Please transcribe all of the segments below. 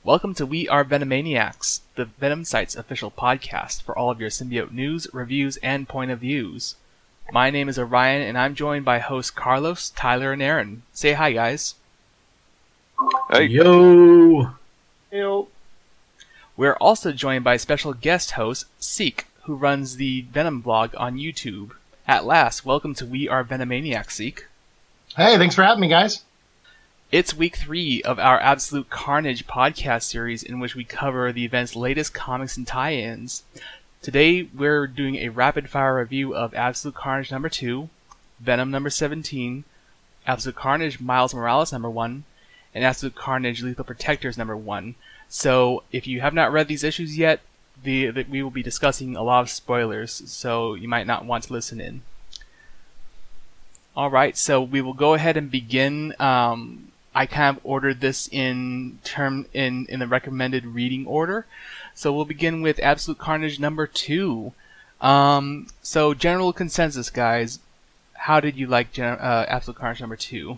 Welcome to We Are Venomaniacs, the Venom Site's official podcast for all of your symbiote news, reviews, and point of views. My name is Orion, and I'm joined by hosts Carlos, Tyler, and Aaron. Say hi, guys. Hey. Yo! Yo. We're also joined by special guest host Siike, who runs the Venom blog on YouTube. At last, welcome to We Are Venomaniacs, Siike. Hey, thanks for having me, guys. It's week 3 of our Absolute Carnage podcast series in which we cover the event's latest comics and tie-ins. Today, we're doing a rapid-fire review of Absolute Carnage number 2, Venom number 17, Absolute Carnage Miles Morales number 1, and Absolute Carnage Lethal Protectors number 1. So, if you have not read these issues yet, we will be discussing a lot of spoilers, so you might not want to listen in. Alright, so we will go ahead and begin. I kind of ordered this in the recommended reading order. So we'll begin with Absolute Carnage number 2. So general consensus, guys. How did you like Absolute Carnage number 2?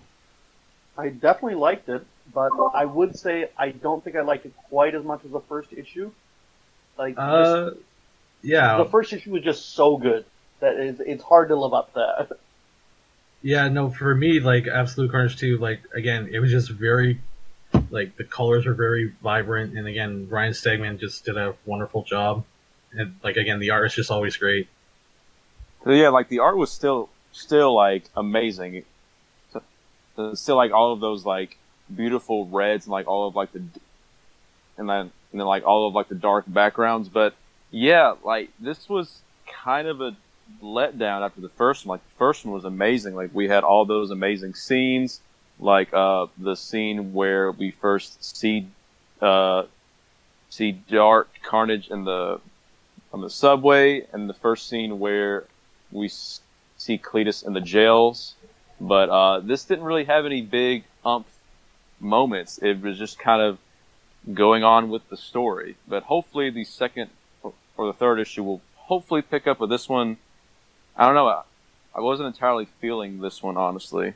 I definitely liked it, but I would say I don't think I liked it quite as much as the first issue. Yeah. The first issue was just so good that it's hard to live up to that. Yeah, no, for me, Absolute Carnage 2, again, it was just very, the colors were very vibrant, and again, Ryan Stegman just did a wonderful job. And, again, the art is just always great. Yeah, the art was still amazing. Still, all of those, beautiful reds, and, all of, all of, the dark backgrounds. But, yeah, this was kind of a letdown after the first one. The first one was amazing. We had all those amazing scenes, the scene where we first see Dark Carnage on the subway, and the first scene where we see Cletus in the jails. But this didn't really have any big moments. It was just kind of going on with the story. But hopefully the second or the third issue will hopefully pick up with this one. I don't know. I wasn't entirely feeling this one, honestly.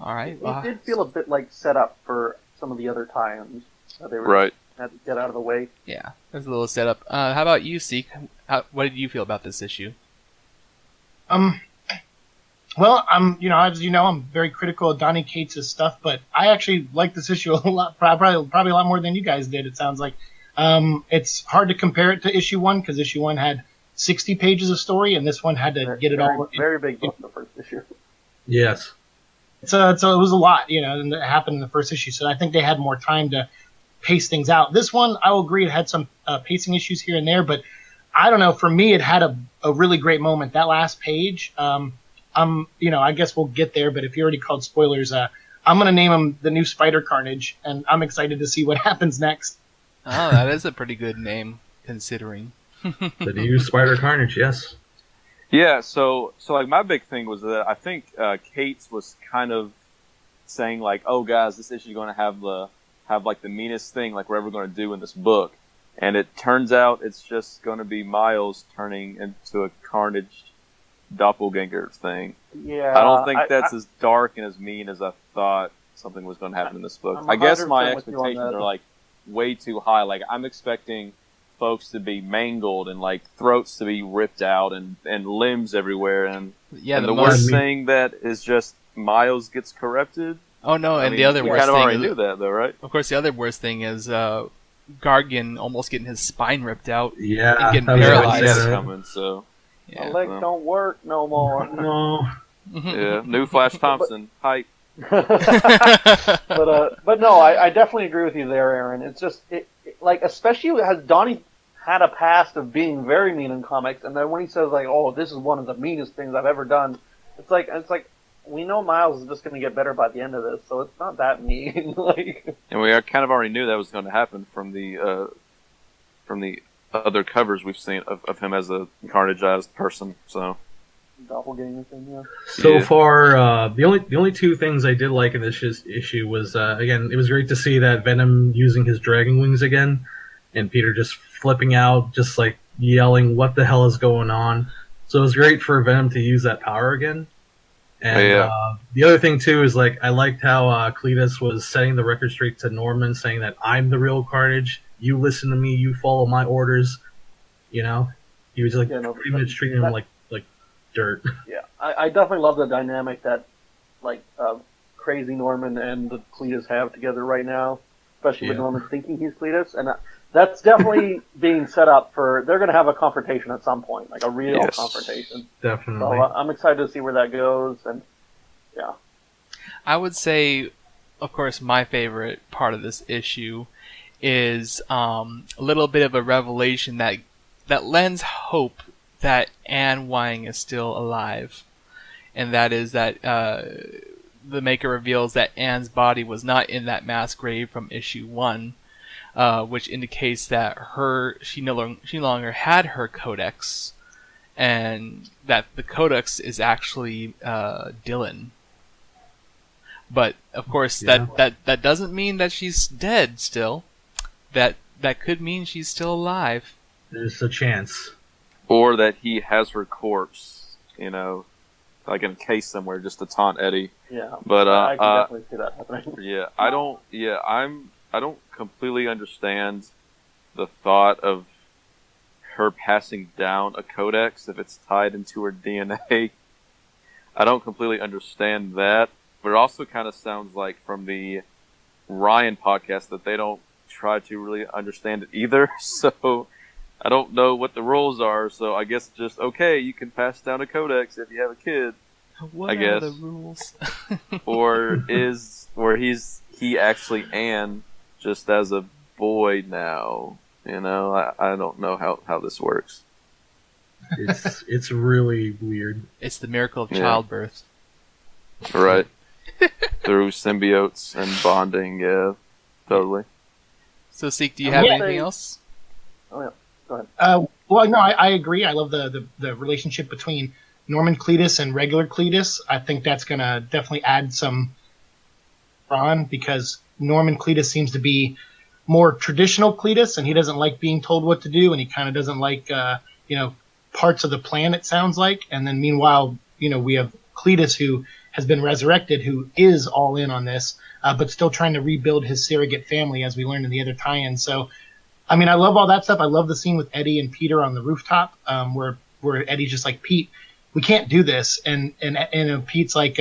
All right. It did feel a bit set up for some of the other tie-ins. They were right. Had to get out of the way. Yeah, there's a little setup. How about you, Siike? What did you feel about this issue? Well, as you know, I'm very critical of Donny Cates' stuff, but I actually like this issue a lot, probably a lot more than you guys did. It sounds like it's hard to compare it to issue 1 because issue 1 had 60 pages of story, and this one had to get it all. Very big book, the first issue. Yes. So it was a lot, and it happened in the first issue. So I think they had more time to pace things out. This one, I will agree, it had some pacing issues here and there, but I don't know. For me, it had a really great moment. That last page, I guess we'll get there. But if you already called spoilers, I'm gonna name him the new Spider Carnage, and I'm excited to see what happens next. Oh, that is a pretty good name, considering. The new Spider Carnage, yes. Yeah, so my big thing was that I think Cates was kind of saying oh guys, this issue is going to have the meanest thing we're ever going to do in this book, and it turns out it's just going to be Miles turning into a Carnage doppelganger thing. Yeah, I don't think that's as dark and as mean as I thought something was going to happen in this book. I guess my expectations are way too high. I'm expecting folks to be mangled and throats to be ripped out and limbs everywhere, and the worst thing that is just Miles gets corrupted. Oh no! The other worst thing already knew that, though, right? Of course, the other worst thing is Gargan almost getting his spine ripped out. Yeah, and getting paralyzed. Coming, so my legs don't work no more. No. Yeah, new Flash Thompson hype. But no, I definitely agree with you there, Aaron. It's just especially as Donnie had a past of being very mean in comics, and then when he says "Oh, this is one of the meanest things I've ever done," it's like we know Miles is just going to get better by the end of this, so it's not that mean. And we kind of already knew that was going to happen from the other covers we've seen of him as a Carnageized person. So doppelganger thing, yeah. So far, the only two things I did like in this issue was again, it was great to see that Venom using his dragon wings again, and Peter just flipping out, just yelling, "What the hell is going on?" So it was great for Venom to use that power again. And the other thing too is like I liked how Cletus was setting the record straight to Norman, saying that I'm the real Carnage. You listen to me. You follow my orders. You know, he was like pretty much treating him like dirt. Yeah, I definitely love the dynamic that like crazy Norman and the Cletus have together right now, especially with Norman thinking he's Cletus, and that's definitely being set up for. They're going to have a confrontation at some point, like a real confrontation. Definitely. So I'm excited to see where that goes, and yeah. I would say, of course, my favorite part of this issue is a little bit of a revelation that lends hope that Anne Wang is still alive, and that is that the Maker reveals that Anne's body was not in that mass grave from issue 1. Which indicates that she no longer had her codex, and that the codex is actually Dylan. But of course, that doesn't mean that she's dead. Still, that could mean she's still alive. There's a chance, or that he has her corpse, like in a case somewhere, just to taunt Eddie. Yeah, but I can definitely see that happening. Yeah, I don't completely understand the thought of her passing down a codex if it's tied into her DNA. I don't completely understand that, but it also kind of sounds like from the Ryan podcast that they don't try to really understand it either. So I don't know what the rules are. So I guess just okay, you can pass down a codex if you have a kid. What I guess. are the rules? Or he actually Anne just as a boy now, I don't know how this works. It's really weird. It's the miracle of childbirth. Right. Through symbiotes and bonding, yeah, totally. So, Siike, do you have anything else? Oh, yeah. Go ahead. Well, no, I agree. I love the relationship between Norman Cletus and regular Cletus. I think that's going to definitely add some on, because Norman Cletus seems to be more traditional Cletus, and he doesn't like being told what to do, and he kind of doesn't like, parts of the plan, it sounds like. And then meanwhile, we have Cletus, who has been resurrected, who is all in on this, but still trying to rebuild his surrogate family, as we learned in the other tie-in. So, I mean, I love all that stuff. I love the scene with Eddie and Peter on the rooftop, where Eddie's just like, Pete, we can't do this. And Pete's like,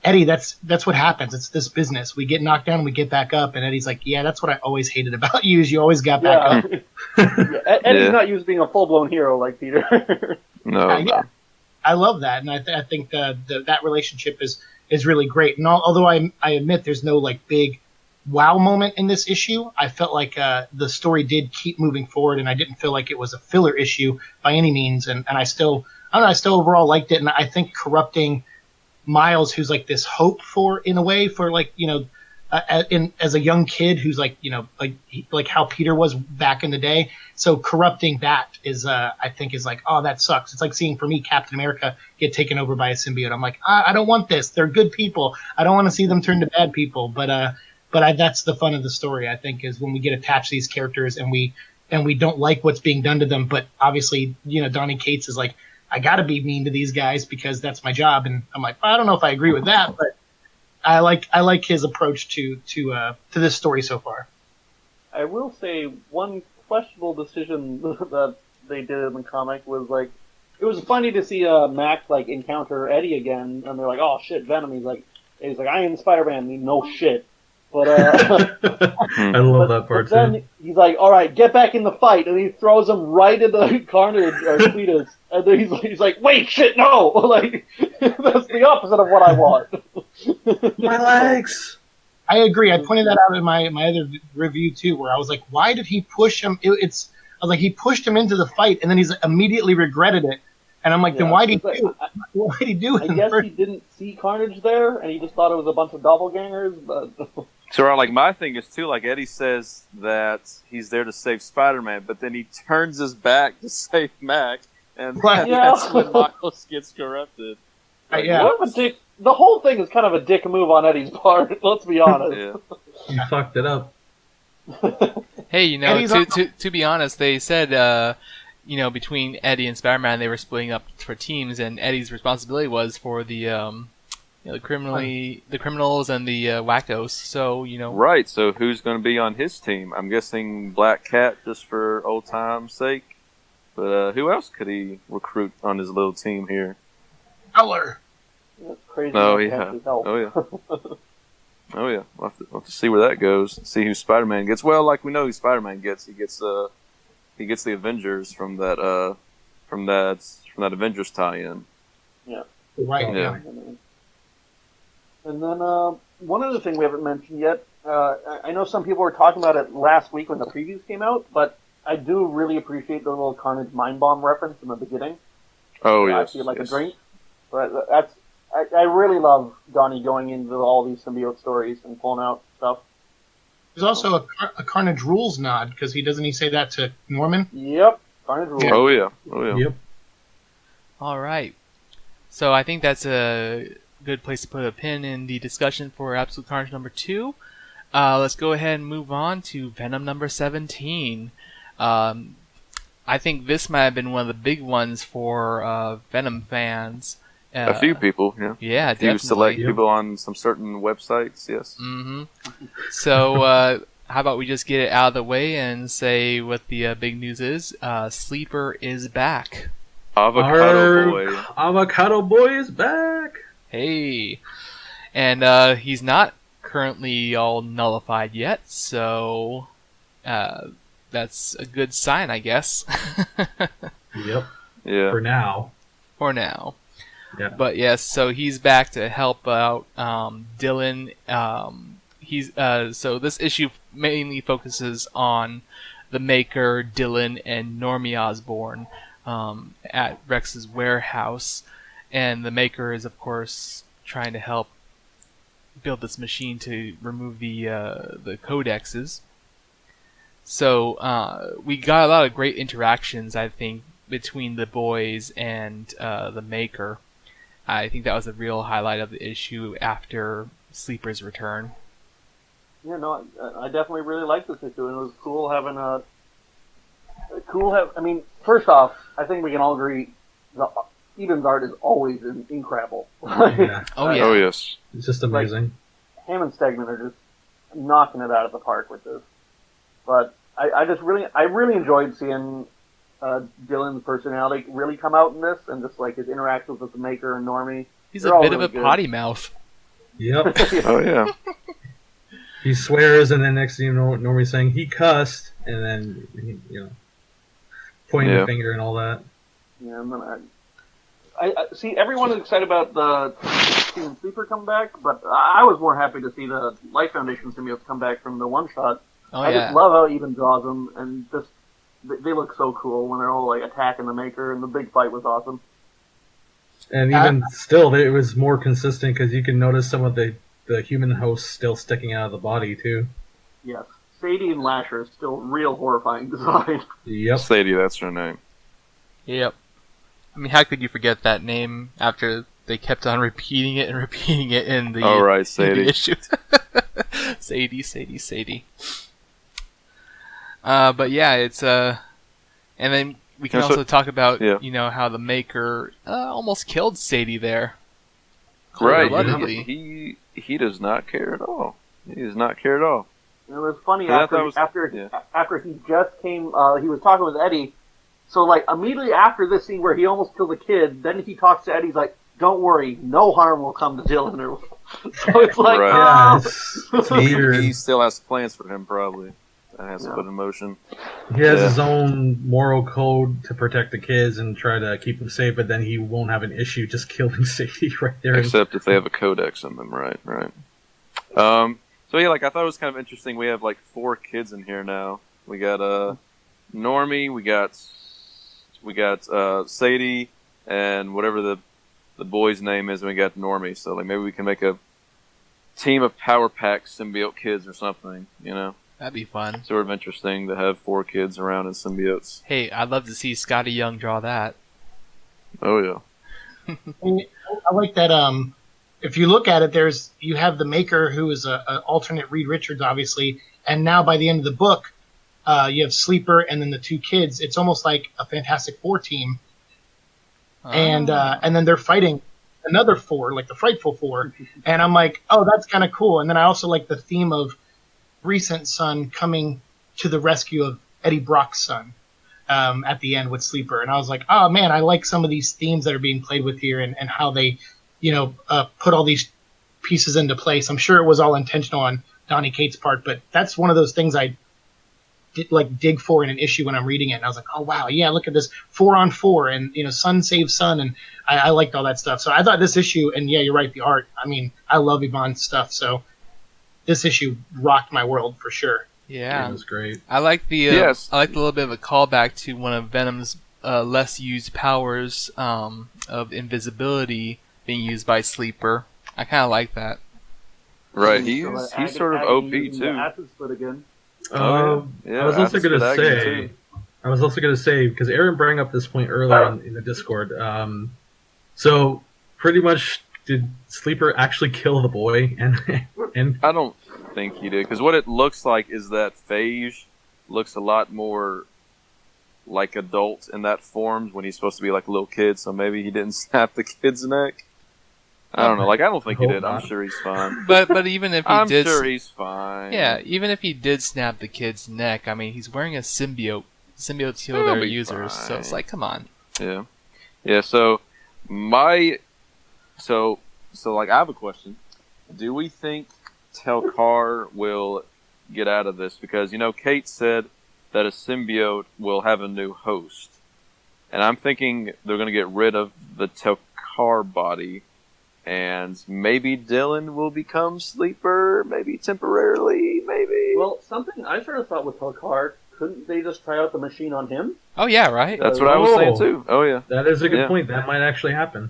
Eddie, that's what happens. It's this business. We get knocked down, we get back up. And Eddie's like, yeah, that's what I always hated about you, is you always got back up. Eddie's not used to being a full-blown hero like Peter. No. Yeah. I love that, and I think that relationship is really great. And although I admit there's no like big wow moment in this issue, I felt like the story did keep moving forward, and I didn't feel like it was a filler issue by any means. And I still overall liked it, and I think corrupting Miles, who's like this hope in a way for like, as a young kid who's like, like how Peter was back in the day. So corrupting that is, I think is like, oh, that sucks. It's like seeing, for me, Captain America get taken over by a symbiote. I'm like, I don't want this. They're good people. I don't want to see them turn to bad people. But that's the fun of the story, I think, is when we get attached to these characters and we don't like what's being done to them. But obviously, Donny Cates is like, I got to be mean to these guys because that's my job. And I'm like, I don't know if I agree with that, but I like his approach to this story so far. I will say one questionable decision that they did in the comic was like, it was funny to see Mac like encounter Eddie again, and they're like, oh shit, Venom. He's like, I am Spider-Man. No shit. But I love that part but then too. He's like, all right, get back in the fight, and he throws him right into Carnage or Cletus, and then he's like, wait, shit, no, like that's the opposite of what I want. My legs. I agree. I pointed that out in my other review too, where I was like, why did he push him? I was like, he pushed him into the fight, and then he's immediately regretted it. And I'm like, then why'd he do it? Why'd he do it? I guess he didn't see Carnage there, and he just thought it was a bunch of doppelgangers. But so, like, my thing is too. Like, Eddie says that he's there to save Spider-Man, but then he turns his back to save Mac, and that's when Miles gets corrupted. Like, what a dick! The whole thing is kind of a dick move on Eddie's part. Let's be honest. He fucked it up. Hey, to be honest, they said. Between Eddie and Spider-Man, they were splitting up for teams, and Eddie's responsibility was for the the criminals and the wackos. So Right. So who's going to be on his team? I'm guessing Black Cat, just for old time's sake. But who else could he recruit on his little team here? Howler. That's crazy. Oh how yeah. fast he helped. Oh yeah. Oh yeah. We'll have to see where that goes. See who Spider-Man gets. Well, like we know who Spider-Man gets. He gets the Avengers from that Avengers tie-in. Yeah. Right. Yeah. And then one other thing we haven't mentioned yet. I know some people were talking about it last week when the previews came out, but I do really appreciate the little Carnage Mind Bomb reference in the beginning. Oh yes. I feel like yes. a drink. But I really love Donnie going into all these symbiote stories and pulling out stuff. There's also a Carnage Rules nod, because he say that to Norman? Yep. Carnage Rules. Oh yeah. Oh yeah. Yep. All right. So I think that's a good place to put a pin in the discussion for Absolute Carnage number 2. Let's go ahead and move on to Venom number 17. I think this might have been one of the big ones for Venom fans. A few people, yeah. Yeah, a few definitely. select people on some certain websites, yes. Mm-hmm. So how about we just get it out of the way and say what the big news is? Sleeper is back. Avocado Boy. Avocado Boy is back. Hey. And he's not currently all nullified yet, so that's a good sign, I guess. Yep. Yeah. For now. For now. Yeah. But yes, so he's back to help out Dylan. So this issue mainly focuses on the Maker, Dylan, and Normie Osborn at Rex's warehouse, and the Maker is of course trying to help build this machine to remove the codexes. So we got a lot of great interactions, I think, between the boys and the Maker. I think that was a real highlight of the issue after Sleeper's return. Yeah, no, I definitely really liked this issue, and it was cool having I mean, first off, I think we can all agree Eden's art is always incredible. Yeah. Oh yeah. Oh yes. It's just amazing. Him and Stegman are just knocking it out of the park with this. But I really enjoyed seeing Dylan's personality really come out in this, and just like his interactions with the Maker and Normie. He's They're a all bit of really a good. potty mouth. Yep. Oh yeah. He swears, and then next thing you know, Normie's saying he cussed, and then pointing the finger and all that. Yeah, and then I see everyone is excited about the Steven Sleeper come back, but I was more happy to see the Life Foundation symbiotes come back from the one shot. Oh I yeah. just love how Eden draws them, and just they look so cool when they're all like attacking the Maker, and the big fight was awesome. And even still, it was more consistent because you can notice some of the human hosts still sticking out of the body too. Yes, Sadie and Lasher is still real horrifying design. Yep. Sadie, that's her name. Yep. I mean, how could you forget that name after they kept on repeating it in the, All right, in Sadie. the issues? Sadie. But yeah, it's and then we can Yeah, so- also talk about yeah. how the Maker almost killed Sadie there. Right. Cold-bloodedly. He does not care at all. He does not care at all. And it was funny Yeah, after yeah. after he just came. He was talking with Eddie. So like immediately after this scene where he almost killed the kid, then he talks to Eddie. He's like, "Don't worry, no harm will come to Dylan." So it's like, Right. Yeah, oh. it's weird. He still has plans for him, probably. That has to put in motion. He has Yeah. his own moral code to protect the kids and try to keep them safe, but then he won't have an issue just killing Sadie right there. Except if they have a codex in them, right. So yeah, like I thought it was kind of interesting. We have like 4 kids in here now. We got Normie, we got Sadie, and whatever the boy's name is, and we got Normie. So like maybe we can make a team of Power Pack symbiote kids or something, That'd be fun. Sort of interesting to have 4 kids around as symbiotes. Hey, I'd love to see Scotty Young draw that. Oh yeah. I like that. If you look at it, you have the Maker, who is an alternate Reed Richards, obviously, and now by the end of the book, you have Sleeper and then the 2 kids. It's almost like a Fantastic Four team, and then they're fighting another four, like the Frightful Four, and I'm like, oh, that's kind of cool. And then I also like the theme of recent son coming to the rescue of Eddie Brock's son at the end with Sleeper, and I was like, oh man, I like some of these themes that are being played with here, and how they, put all these pieces into place. I'm sure it was all intentional on Donny Cates' part, but that's one of those things I dig for in an issue when I'm reading it, and I was like, oh wow, yeah, look at this 4-on-4, and son saves son, and I liked all that stuff. So I thought this issue, and yeah, you're right, the art. I mean, I love Yvonne's stuff, so this issue rocked my world for sure. Yeah, it was great. I like the Yes. I like the little bit of a callback to one of Venom's less used powers of invisibility being used by Sleeper. I kind of like that. Right, he's sort of OP too. Acid split again. Yeah, I was also Acid going to Spit Agony, say, because Aaron brought up this point earlier in the Discord. So pretty much, did Sleeper actually kill the boy? And I don't think he did, because what it looks like is that Phage looks a lot more like adult in that form when he's supposed to be like a little kid. So maybe he didn't snap the kid's neck. I don't know. Like, I don't think he did. I'm sure he's fine. But even if he I'm did, sure he's fine. yeah, even if he did snap the kid's neck, I mean, he's wearing a symbiote. Symbiotes heal He'll their be users, so it's fine. like, come on. Yeah. Yeah, so like I have a question. Do we think Telkar will get out of this? Because, Kate said that a symbiote will have a new host. And I'm thinking they're going to get rid of the Telkar body, and maybe Dylan will become Sleeper, maybe temporarily, maybe. Well, something I sort of thought with Telkar, couldn't they just try out the machine on him? Oh yeah, right. That's what I was saying too. Oh yeah. that is a good Yeah. point. That might actually happen.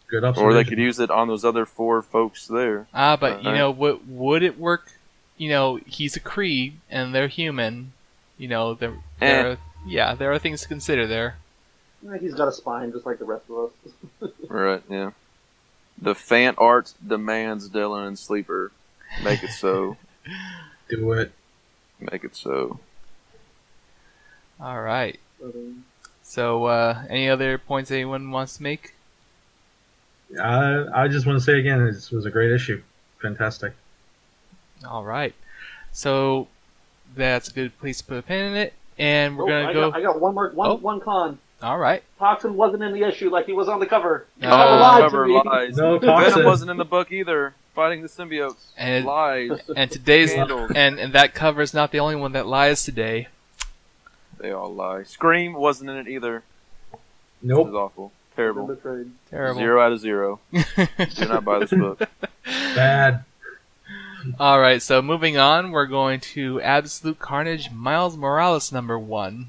Good observation. Or they could use it on those other 4 folks there. But what would it work? He's a Kree and they're human. There are things to consider there. He's got a spine just like the rest of us. Right, yeah. The fan art demands Dylan and Sleeper. Make it so. Do it. Make it so. All right. So, any other points anyone wants to make? I just want to say again, it was a great issue. Fantastic. All right. So that's a good place to put a pin in it, and we're gonna go. I got one con. All right. Toxin wasn't in the issue like he was on the cover. Oh, lied to cover me. lies. No, Venom Toxin. wasn't in the book either. Fighting the symbiotes. And- lies. And today's Scandals. and that cover is not the only one that lies today. They all lie. Scream wasn't in it either. This Nope. is awful. Been Terrible. betrayed. Terrible. 0 out of 0. Do not buy this book. Bad. All right. So moving on, we're going to Absolute Carnage, Miles Morales #1.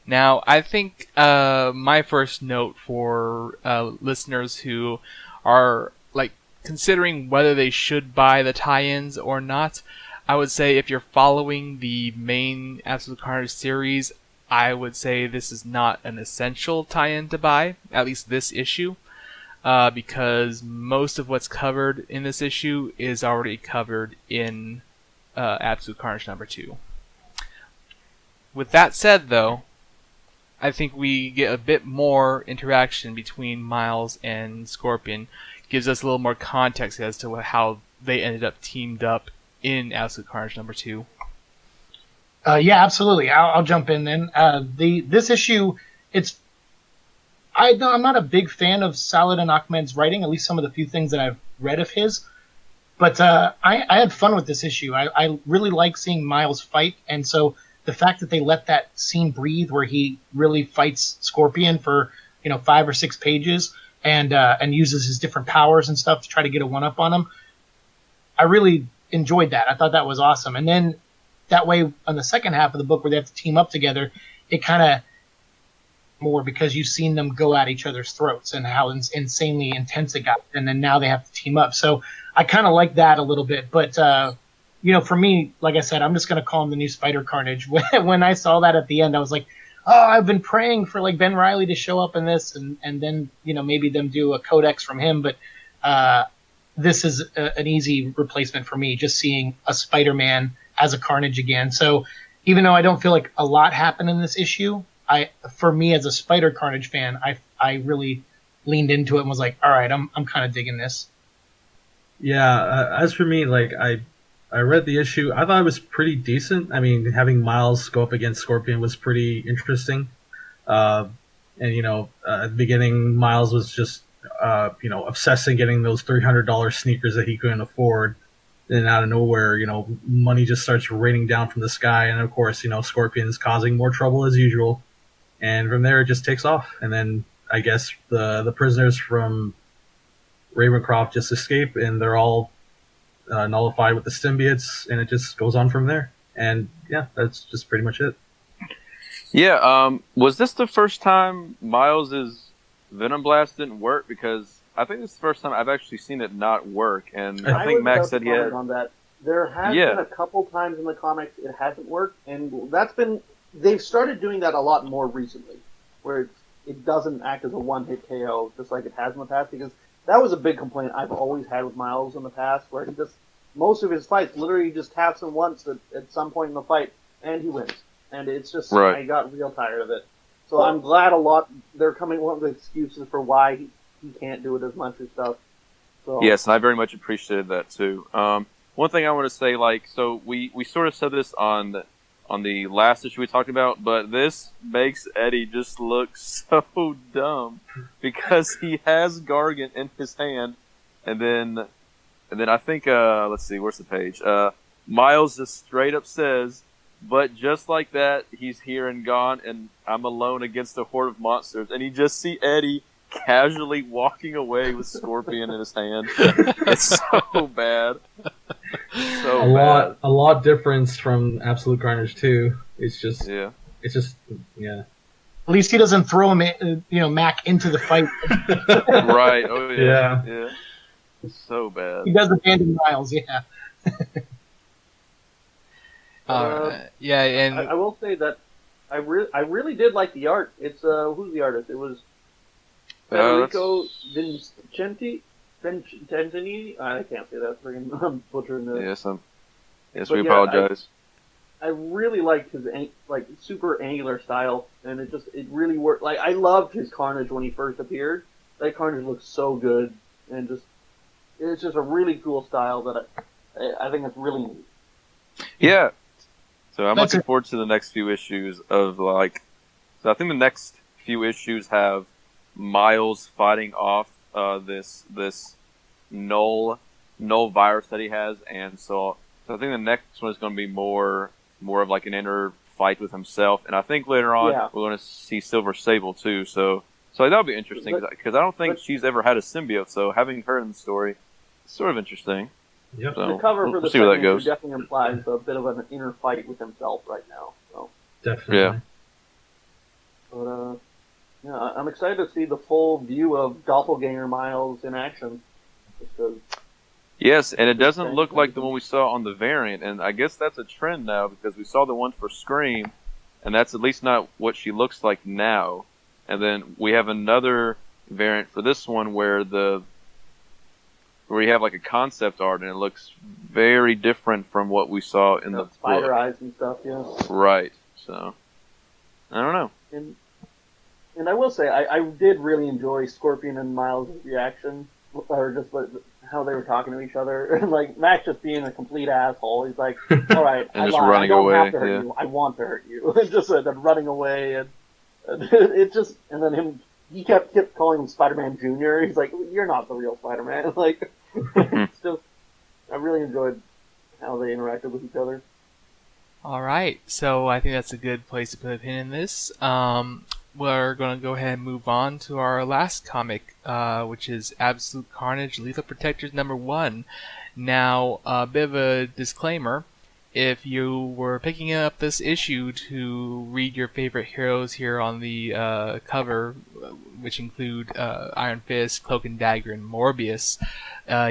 Now, I think my first note for listeners who are considering whether they should buy the tie-ins or not, I would say if you're following the main Absolute Carnage series, I would say this is not an essential tie-in to buy, at least this issue, because most of what's covered in this issue is already covered in Absolute Carnage #2. With that said, though, I think we get a bit more interaction between Miles and Scorpion. Gives us a little more context as to how they ended up teamed up in Absolute Carnage #2. Yeah, absolutely. I'll jump in then. This issue, I'm not a big fan of Saladin Ahmed's writing, at least some of the few things that I've read of his. But I had fun with this issue. I really like seeing Miles fight, and so the fact that they let that scene breathe, where he really fights Scorpion for 5 or 6 pages, and uses his different powers and stuff to try to get a one-up on him, I really enjoyed that. I thought that was awesome. And then that way, on the second half of the book, where they have to team up together, it kind of more because you've seen them go at each other's throats and how insanely intense it got, and then now they have to team up. So I kind of like that a little bit. But for me, like I said, I'm just going to call him the new Spider Carnage. When I saw that at the end, I was like, oh, I've been praying for Ben Reilly to show up in this, and then maybe them do a codex from him. But this is an easy replacement for me, just seeing a Spider-Man as a Carnage again. So even though I don't feel like a lot happened in this issue, for me as a Spider Carnage fan, I really leaned into it and was like, all right, I'm kind of digging this. Yeah, as for me, like I read the issue. I thought it was pretty decent. I mean, having Miles go up against Scorpion was pretty interesting. And at the beginning, Miles was just obsessing getting those $300 sneakers that he couldn't afford. Then out of nowhere, money just starts raining down from the sky, and of course, Scorpion's causing more trouble as usual. And from there, it just takes off. And then I guess the prisoners from Ravencroft just escape, and they're all nullified with the symbiotes, and it just goes on from there. And yeah, that's just pretty much it. Yeah, was this the first time Miles's Venom Blast didn't work? Because I think this is the first time I've actually seen it not work, and I think Max said he had. On that. There has been a couple times in the comics it hasn't worked, and they've started doing that a lot more recently, where it doesn't act as a one-hit KO just like it has in the past, because that was a big complaint I've always had with Miles in the past, where most of his fights, literally just taps him once at some point in the fight, and he wins. And it's just, I got real tired of it. So I'm glad they're coming up with excuses for why he can't do it as much and stuff. So. Yes, and I very much appreciated that too. One thing I want to say, so we sort of said this on the last issue we talked about, but this makes Eddie just look so dumb because he has Gargant in his hand, and then I think let's see, where's the page? Miles just straight up says, "But just like that, he's here and gone, and I'm alone against a horde of monsters." And you just see Eddie casually walking away with Scorpion in his hand. It's so bad. A lot difference from Absolute Carnage 2. It's just yeah. At least he doesn't throw him, Mac into the fight. Right. Oh yeah. It's so bad. He does abandon Miles. Yeah. And I will say that I really did like the art. It's who's the artist? It was Federico Vincenti. I can't say that. I'm butchering the. Yes, we apologize. I really liked his super angular style, and it really worked. Like, I loved his Carnage when he first appeared. That Carnage looks so good, and it's just a really cool style that I think it's really neat. Yeah. So I'm looking forward to the next few issues of so I think the next few issues have Miles fighting off this null virus that he has, and so I think the next one is going to be more of like an inner fight with himself, and I think later on we're going to see Silver Sable too. So that'll be interesting because I don't think she's ever had a symbiote, so having her in the story is sort of interesting. Yep. So the cover for the second issue definitely implies a bit of an inner fight with himself right now. So. Definitely. Yeah. But I'm excited to see the full view of Doppelganger Miles in action. Yes, and it doesn't look like the one we saw on the variant, and I guess that's a trend now because we saw the one for Scream, and that's at least not what she looks like now. And then we have another variant for this one where you have like a concept art, and it looks very different from what we saw in the spider eyes and stuff. Yeah. Right. So I don't know. And I will say I did really enjoy Scorpion and Miles' reaction, or just how they were talking to each other, and like Max just being a complete asshole. He's like, "All right, and just running away. Have to hurt you. I want to hurt you." And just then running away, and it just, and then he kept calling him Spider-Man Jr. He's like, "You're not the real Spider-Man." Like, it's just, I really enjoyed how they interacted with each other. all right, so I think that's a good place to put a pin in this. We're going to go ahead and move on to our last comic, which is Absolute Carnage Lethal Protectors #1. Now, a bit of a disclaimer. If you were picking up this issue to read your favorite heroes here on the cover, which include Iron Fist, Cloak and Dagger, and Morbius,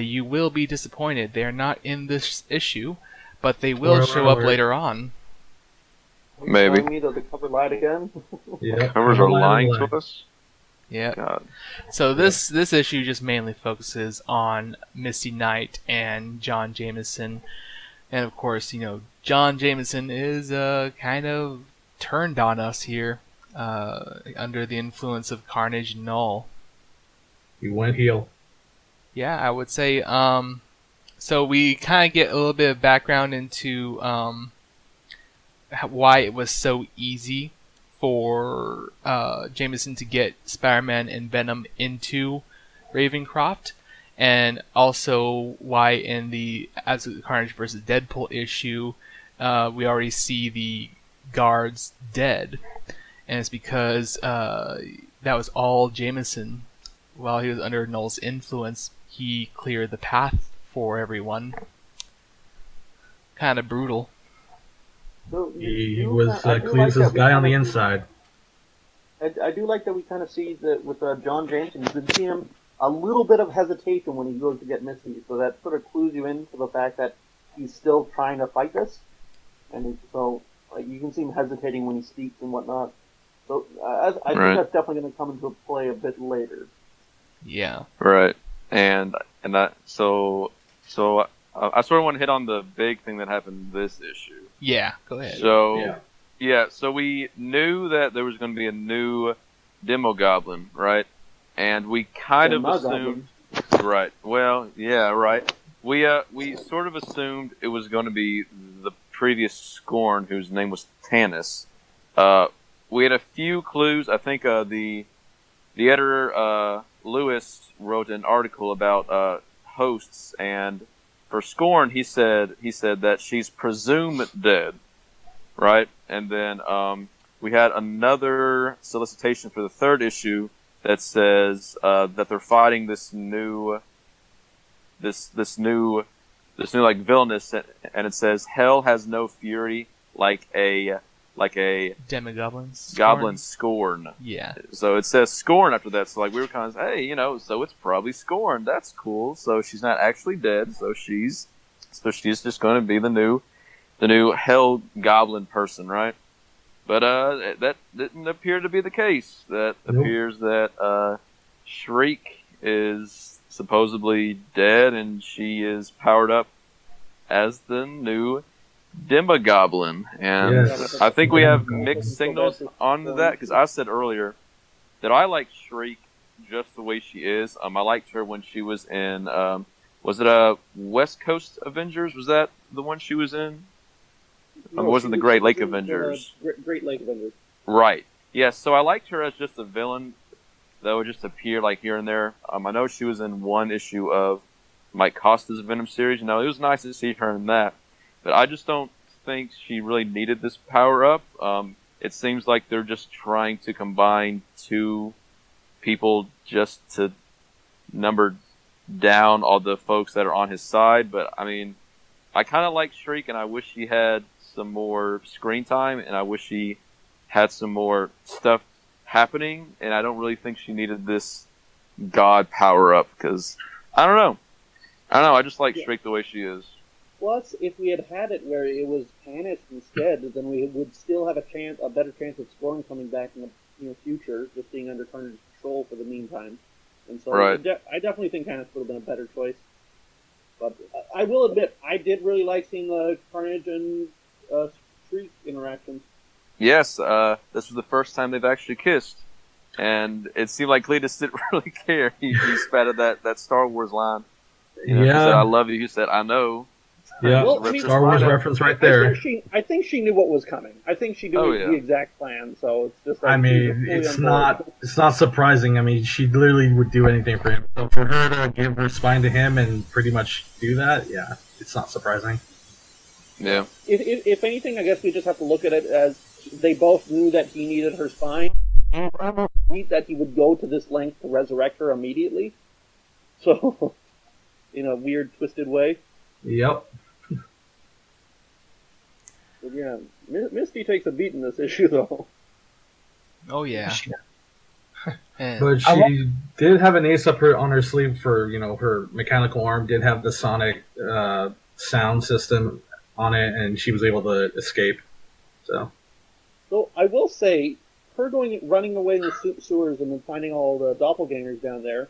you will be disappointed. They are not in this issue, but they will show up later on. Maybe. Me that the cover lied again. Yeah. Covers are lying to us. Yeah. God. So this issue just mainly focuses on Misty Knight and John Jameson, and of course, John Jameson is kind of turned on us here, under the influence of Carnage and Null. He went heel. Yeah, I would say. So we kind of get a little bit of background into why it was so easy for Jameson to get Spider-Man and Venom into Ravencroft, and also why in the Absolute Carnage versus Deadpool issue we already see the guards dead, and it's because that was all Jameson. While he was under Null's influence, he cleared the path for everyone. Kind of brutal. So He was Cletus's guy on the inside. I do like that we kind of see that with John Jameson. You can see him a little bit of hesitation when he goes to get Misty, so that sort of clues you into the fact that he's still trying to fight this, and so like you can see him hesitating when he speaks and whatnot. So I think that's definitely going to come into play a bit later. Yeah. Right. And that so I sort of want to hit on the big thing that happened this issue. Yeah. Go ahead. So so we knew that there was going to be a new Demogoblin, right? And we kind of assumed, right? Well, yeah, right. We sort of assumed it was going to be the previous Scorn, whose name was Tanis. We had a few clues. I think the editor Lewis wrote an article about hosts, and for Scorn, he said that she's presumed dead, right? And then we had another solicitation for the third issue that says that they're fighting this new like villainous, and it says hell has no fury like a Demogoblins. Goblin Scorn. Yeah. So it says Scorn after that. So like we were kind of, hey, so it's probably Scorn. That's cool. So she's not actually dead. So she's just going to be the new Hell Goblin person, right? But that didn't appear to be the case. That appears that Shriek is supposedly dead, and she is powered up as the new Demogoblin, and Yes. I think we have mixed signals on that, because I said earlier that I like Shriek just the way she is. I liked her when she was in, was it West Coast Avengers? Was that the one she was in? No, wasn't the Great Lake Avengers? Great Lake Avengers. Right. Yes, so I liked her as just a villain that would just appear like here and there. I know she was in one issue of Mike Costa's Venom series. It was nice to see her in that. But I just don't think she really needed this power-up. It seems like they're just trying to combine two people just to number down all the folks that are on his side. But, I mean, I kind of like Shriek, and I wish she had some more screen time, and I wish she had some more stuff happening. And I don't really think she needed this God power-up, because, I don't know. I just like Shriek the way she is. Plus, if we had it where it was Tanis instead, then we would still have a better chance of Scorn coming back in the near future, just being under Carnage's control for the meantime. And so I definitely think Tanis would have been a better choice. But I will admit, I did really like seeing the Carnage and Shriek interactions. Yes, this was the first time they've actually kissed. And it seemed like Cletus didn't really care. He spatted that Star Wars line. He said, I love you. He said, I know. Yeah, well, I mean, Star Wars reference right there. I think she knew what was coming. I think she knew the exact plan. So it's just. Like, it's not surprising. I mean, she literally would do anything for him. So for her to give her spine to him and pretty much do that, yeah, it's not surprising. Yeah. If anything, I guess we just have to look at it as they both knew that he needed her spine, and that he would go to this length to resurrect her immediately. So, in a weird, twisted way. Yep. But yeah, Misty takes a beat in this issue, though. Oh yeah. But she did have an ace up on her sleeve for her mechanical arm. Did have the sonic sound system on it, and she was able to escape. So I will say, her running away in the sewers and then finding all the doppelgangers down there.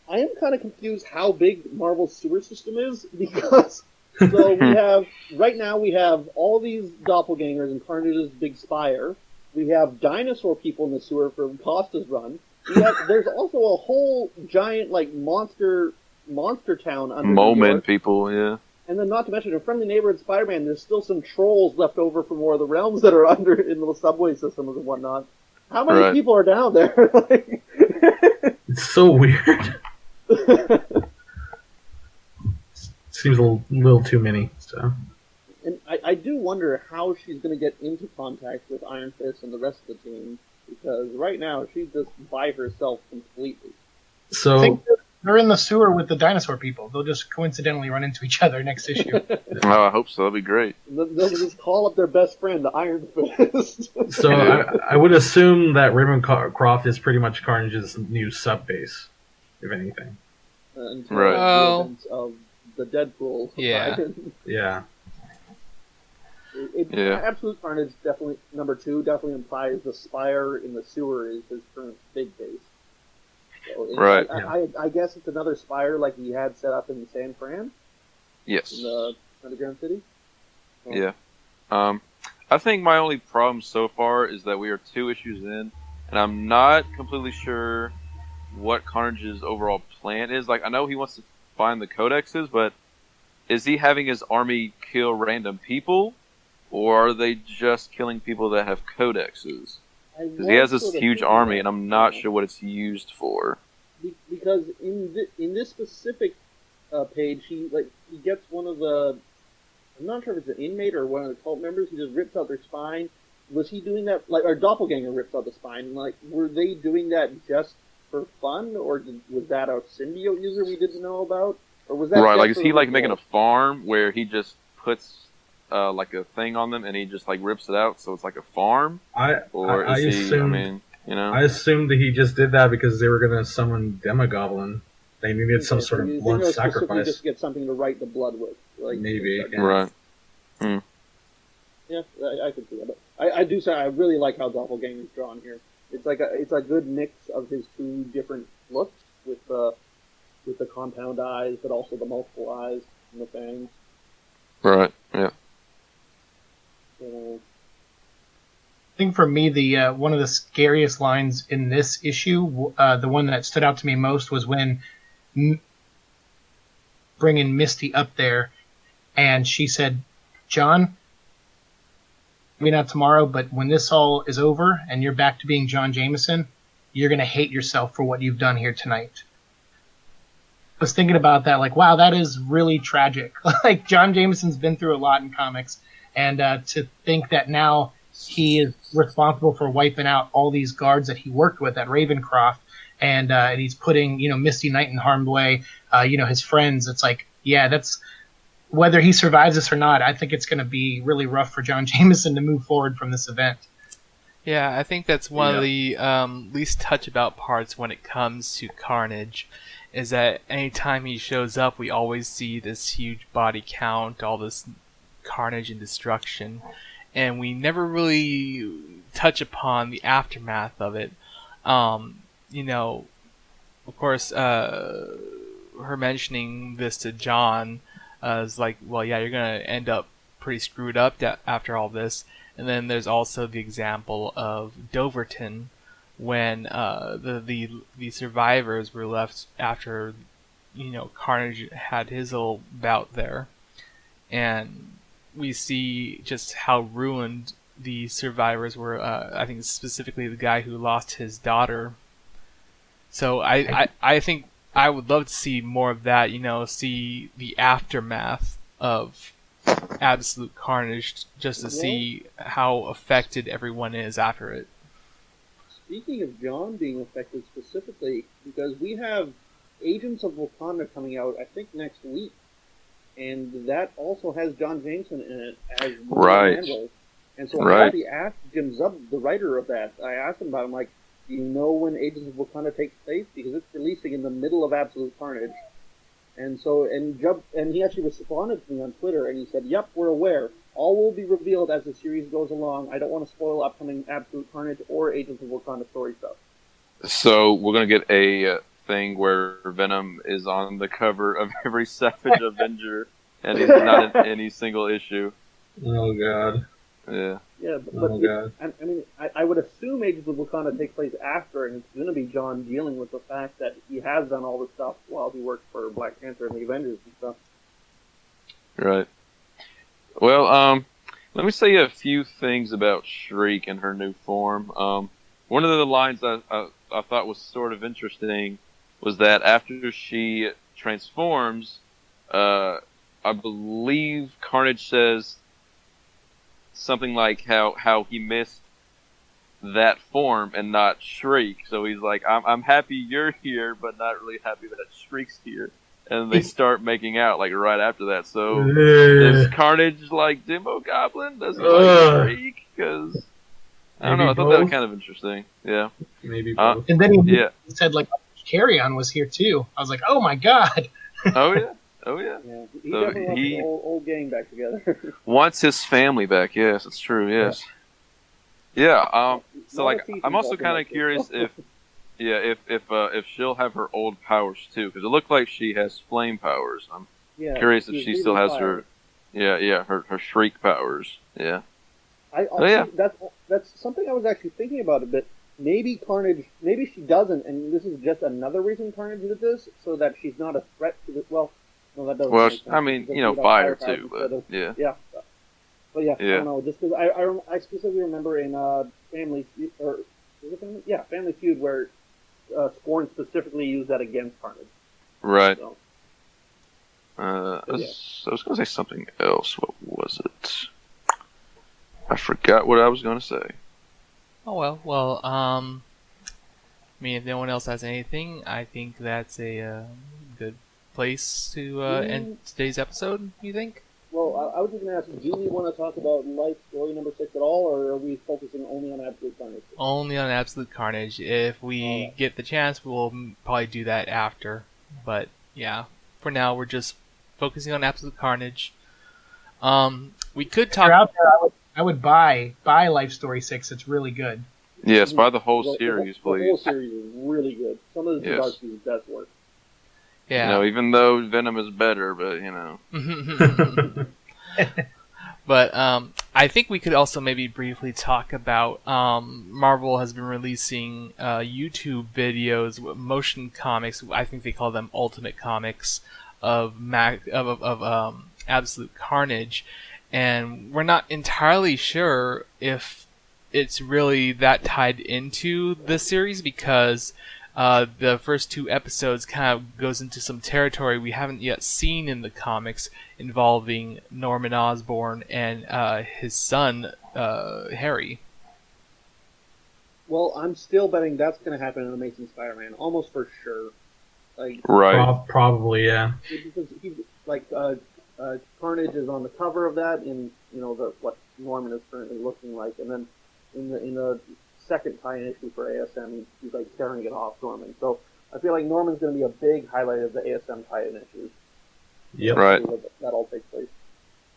I am kind of confused how big Marvel's sewer system is, because right now we have all these doppelgangers in Carnage's big spire. We have dinosaur people in the sewer from Costa's run. There's also a whole giant like monster town under New Moment York. people, yeah. And then, not to mention, in Friendly Neighborhood Spider-Man, there's still some trolls left over from War of the Realms that are under in the subway systems and whatnot. How many people are down there? Like... It's so weird. Seems a little too many. So. And I do wonder how she's going to get into contact with Iron Fist and the rest of the team, because right now she's just by herself completely. So I think they're in the sewer with the dinosaur people. They'll just coincidentally run into each other next issue. Oh, I hope so. That'd be great. They'll just call up their best friend, the Iron Fist. So I would assume that Ravencroft is pretty much Carnage's new sub base, if anything. Until Right. the events of the Deadpool. Yeah. Yeah. Absolute Carnage definitely number 2 definitely implies the spire in the sewer is his current big base. So Right. I guess it's another spire like he had set up in San Fran. Yes. In the Underground City. So, Yeah. I think my only problem so far is that we are 2 issues in, and I'm not completely sure what Carnage's overall plan is. Like, I know he wants to find the codexes, but is he having his army kill random people, or are they just killing people that have codexes? Because he has this huge army, and I'm not sure what it's used for. Because in this specific page, he gets one of the, I'm not sure if it's an inmate or one of the cult members. He just rips out their spine. Was he doing that? Like, our doppelganger rips out the spine. Like, were they doing that just for fun, or was that a symbiote user we didn't know about, or was that right? Like, is he like making a farm where he just puts like a thing on them and he just like rips it out, so it's like a farm? I assumed that he just did that because they were gonna summon Demogoblin. They needed some sort of blood sacrifice. Just get something to write the blood with, like maybe. Yeah. Right. Yeah, I could see that. But I do say I really like how Doppelganger's drawn here. It's a good mix of his 2 different looks with the compound eyes, but also the multiple eyes and the fangs. Right. Yeah. I think for me, the one of the scariest lines in this issue, the one that stood out to me most, was when bringing Misty up there, and she said, "John, maybe not tomorrow, but when this all is over and you're back to being John Jameson, you're gonna hate yourself for what you've done here tonight." I was thinking about that, like, wow, that is really tragic. Like, John Jameson's been through a lot in comics, and to think that now he is responsible for wiping out all these guards that he worked with at Ravencroft, and he's putting, Misty Knight in harm's way, his friends. It's like, yeah, that's, whether he survives this or not, I think it's going to be really rough for John Jameson to move forward from this event. Yeah, I think that's one of the least touch about parts when it comes to Carnage, is that anytime he shows up, we always see this huge body count, all this carnage and destruction, and we never really touch upon the aftermath of it. Of course, her mentioning this to John is like, well, yeah, you're gonna end up pretty screwed up after all this. And then there's also the example of Doverton, when the survivors were left after Carnage had his little bout there, and we see just how ruined the survivors were. I think specifically the guy who lost his daughter. So I think I would love to see more of that. See the aftermath of Absolute Carnage, just to see how affected everyone is after it. Speaking of John being affected specifically, because we have Agents of Wakanda coming out, I think, next week, and that also has John Jameson in it as Randall. And so I actually asked Jim Zub, the writer of that, I asked him about it. I'm like, do you know when Agents of Wakanda takes place? Because it's releasing in the middle of Absolute Carnage. And so, and he actually responded to me on Twitter, and he said, "Yep, we're aware. All will be revealed as the series goes along. I don't want to spoil upcoming Absolute Carnage or Agents of Wakanda story stuff." So we're gonna get a thing where Venom is on the cover of every Savage Avenger, and he's not in any single issue. Oh God! Yeah. Yeah, but God. I mean, I would assume Ages of Wakanda takes place after, and it's going to be John dealing with the fact that he has done all this stuff while he worked for Black Panther and the Avengers and stuff. Right. Well, let me say a few things about Shriek and her new form. One of the lines I thought was sort of interesting was that after she transforms, I believe Carnage says something like how he missed that form and not Shriek. So he's like, I'm happy you're here, but not really happy that Shriek's here. And they start making out like right after that. So is Carnage like Demo Goblin? Does he like Shriek? Because I don't know. I thought that was kind of interesting. Yeah. Maybe both. And then he said like Carrion was here too. I was like, oh my god. Oh yeah. Oh yeah. Yeah, he So definitely wants the old gang back together. wants his family back. Yes, it's true. Yes. Yeah. So like, I'm also kind of curious if she'll have her old powers too, because it looked like she has flame powers. I'm curious if she still has her Shriek powers. Yeah. That's something I was actually thinking about a bit. Maybe Carnage, maybe she doesn't, and this is just another reason Carnage did this, so that she's not a threat to the. Well, no, that doesn't. Well, make sense. I mean, fire too, but yeah. Yeah. But yeah, I don't know. Just because I specifically remember in Family Feud, or is it Family? Yeah, Family Feud, where Scorn specifically used that against Carnage. Right. So, I was going to say something else. What was it? I forgot what I was going to say. Oh well. I mean, if no one else has anything, I think that's a good place to end today's episode. You think? Well, I was just going to ask, do we want to talk about Life Story number 6 at all, or are we focusing only on Absolute Carnage? Only on Absolute Carnage. If we get the chance, we'll probably do that after. But yeah, for now, we're just focusing on Absolute Carnage. We could talk. If you're out there, I would buy Life Story 6. It's really good. Yes, buy the whole series, please. The whole series is really good. Some of the Darcy's best work. Yeah. Even though Venom is better, but But I think we could also maybe briefly talk about Marvel has been releasing YouTube videos, motion comics. I think they call them Ultimate Comics of Absolute Carnage, and we're not entirely sure if it's really that tied into the series because the first 2 episodes kind of goes into some territory we haven't yet seen in the comics involving Norman Osborn and his son, Harry. Well, I'm still betting that's going to happen in Amazing Spider-Man, almost for sure. Like, right. Probably, yeah. Because Carnage is on the cover of that in, what Norman is currently looking like, and then in the second tie-in issue for ASM, he's like tearing it off Norman. So I feel like Norman's going to be a big highlight of the ASM tie-in issues. Yep. Right. That all takes place.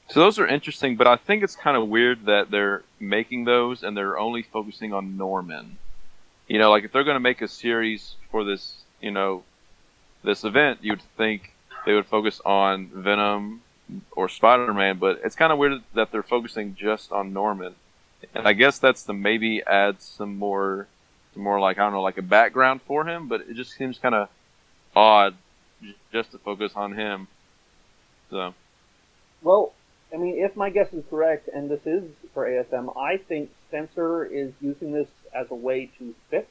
So those are interesting, but I think it's kind of weird that they're making those and they're only focusing on Norman. Like if they're going to make a series for this, this event, you'd think they would focus on Venom or Spider-Man, but it's kind of weird that they're focusing just on Norman. And I guess that's to maybe add some more like, I don't know, like a background for him, but it just seems kind of odd just to focus on him. So. Well, I mean, if my guess is correct, and this is for ASM, I think Spencer is using this as a way to fix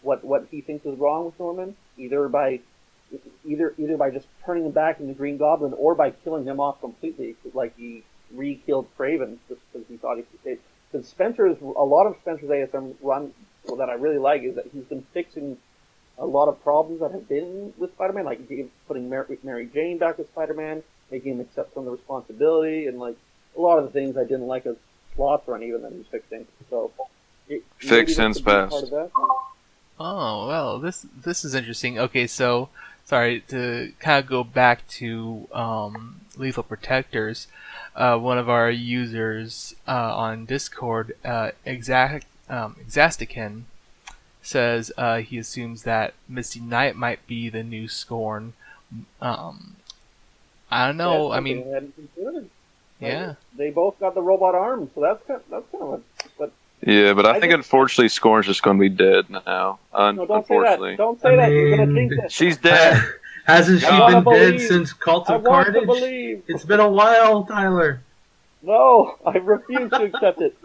what he thinks is wrong with Norman, either by just turning him back into Green Goblin or by killing him off completely, like he re-killed Kraven just because he thought he could save. Because a lot of Spencer's ASM run that I really like is that he's been fixing a lot of problems that have been with Spider-Man, like putting Mary Jane back with Spider-Man, making him accept some of the responsibility, and like a lot of the things I didn't like as plots run even that he's fixing. So fix since past. Oh well, this is interesting. Okay, so sorry to kind of go back to Lethal Protectors. One of our users on Discord, Exastican, says he assumes that Misty Knight might be the new Scorn. I don't know. I mean, Yeah. They both got the robot arms, so that's kind of a. But Yeah, but I think unfortunately Scorn's just going to be dead now. no, don't say Unfortunately. that. Don't say that. You're gonna jinx it. She's dead. Hasn't she I wanna been dead believe. since Cult I of want to Carnage? believe. It's been a while, Tyler. No, I refuse to accept it.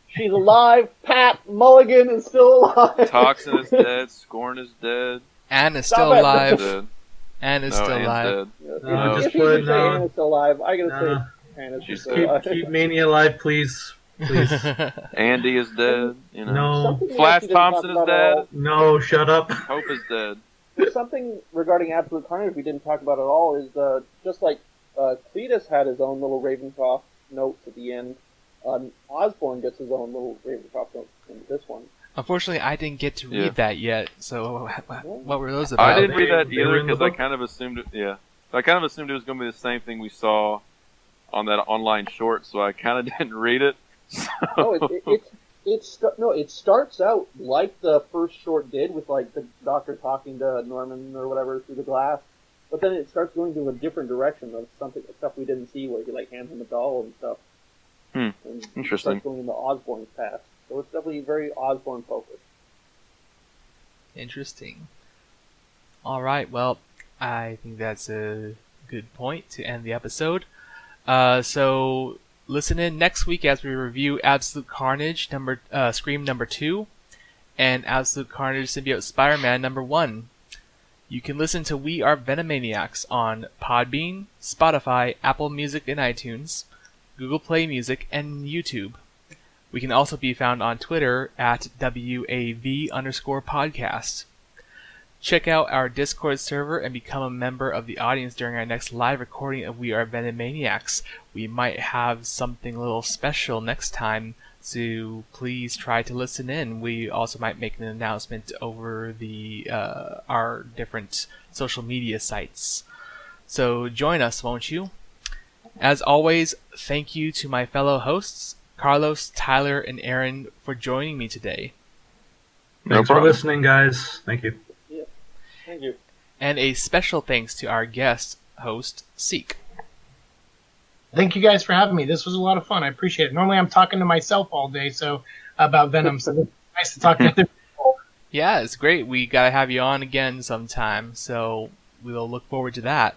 She's alive. Pat Mulligan is still alive. Toxin is dead. Scorn is dead. Anne is Stop still it. alive. Dead. Anne is No, still Anne's alive. dead. No, if just you put can say Anna's still alive, I gotta say Anna's She's still alive. Keep Mania alive, please. Please. Andy is dead. You know. No. Something we Flash actually didn't talk Thompson is about at dead. all. No, shut up. Hope is dead. There's something regarding Absolute Carnage we didn't talk about at all. Is just like Cletus had his own little Ravencroft notes at the end. Osborn gets his own little Ravencroft notes in this one. Unfortunately, I didn't get to read Yeah. that yet. So, what were those about? I didn't read that They were either in the because I book? kind of assumed it. Yeah, I kind of assumed it was going to be the same thing we saw on that online short, so I kind of didn't read it. No, it starts out like the first short did, with like the Doctor talking to Norman or whatever through the glass, but then it starts going to a different direction of stuff we didn't see, where he like hands him a doll and stuff. And Interesting. It starts going into Osborn's past, so it's definitely very Osborn focused. Interesting. All right. Well, I think that's a good point to end the episode. So listen in next week as we review Absolute Carnage Scream number 2 and Absolute Carnage Symbiote Spider-Man number 1. You can listen to We Are Venomaniacs on Podbean, Spotify, Apple Music and iTunes, Google Play Music, and YouTube. We can also be found on Twitter at WAV_podcast. Check out our Discord server and become a member of the audience during our next live recording of We Are Venomaniacs. We might have something a little special next time, so please try to listen in. We also might make an announcement over our different social media sites. So join us, won't you? As always, thank you to my fellow hosts, Carlos, Tyler, and Aaron, for joining me today. Thanks for listening, guys. Thank you. Thank you. And a special thanks to our guest host, Siike. Thank you guys for having me. This was a lot of fun. I appreciate it. Normally I'm talking to myself all day about Venom, so it's nice to talk to other people. Yeah, it's great. We gotta have you on again sometime, so we'll look forward to that.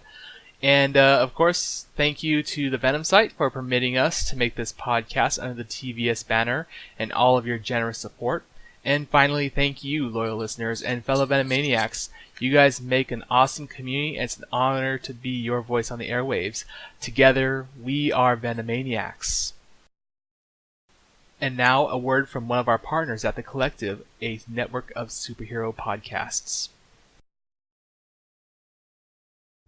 And, of course, thank you to the Venom site for permitting us to make this podcast under the TVS banner and all of your generous support. And finally, thank you, loyal listeners and fellow Venomaniacs. You guys make an awesome community, and it's an honor to be your voice on the airwaves. Together, we are Venomaniacs. And now, a word from one of our partners at The Collective, a network of superhero podcasts.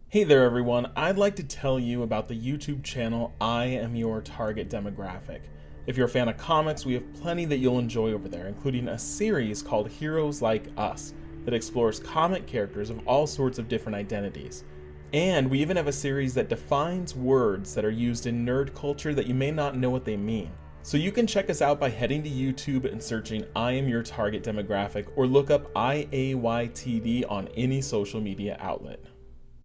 Hey there everyone, I'd like to tell you about the YouTube channel I Am Your Target Demographic. If you're a fan of comics, we have plenty that you'll enjoy over there, including a series called Heroes Like Us that explores comic characters of all sorts of different identities. And we even have a series that defines words that are used in nerd culture that you may not know what they mean. So you can check us out by heading to YouTube and searching I Am Your Target Demographic, or look up IAYTD on any social media outlet.